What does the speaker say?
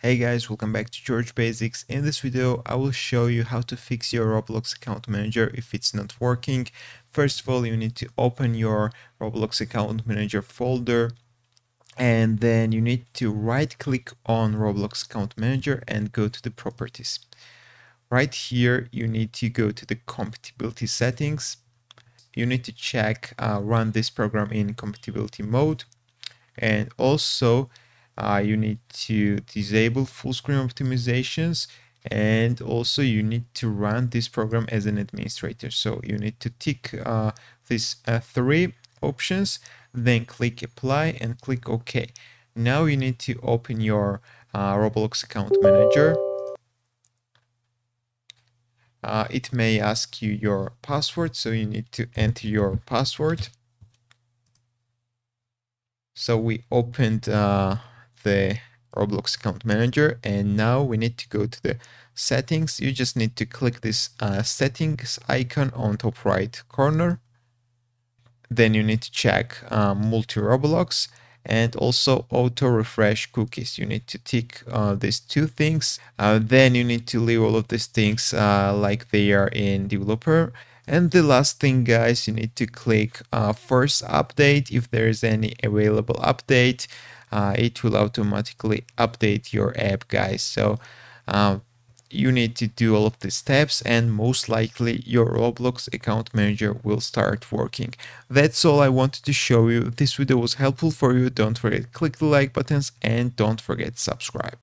Hey guys, welcome back to George Basics. In this video, I will show you how to fix your Roblox Account Manager if it's not working. First of all, you need to open your Roblox Account Manager folder, and then you need to right click on Roblox Account Manager and go to the properties. Right here, you need to go to the compatibility settings. You need to check run this program in compatibility mode, and also you need to disable full screen optimizations, and also you need to run this program as an administrator. So you need to tick these three options, then click apply and click OK. Now you need to open your Roblox Account Manager. It may ask you your password, so you need to enter your password. So we opened the Roblox Account Manager, and now we need to go to the settings. You just need to click this settings icon on top right corner. Then you need to check multi-Roblox and also auto refresh cookies. You need to tick these two things. Then you need to leave all of these things like they are in developer. And the last thing, guys, you need to click first update. If there is any available update, it will automatically update your app, guys. So you need to do all of these steps, and most likely your Roblox Account Manager will start working. That's all I wanted to show you. If this video was helpful for you, don't forget to click the like buttons and don't forget to subscribe.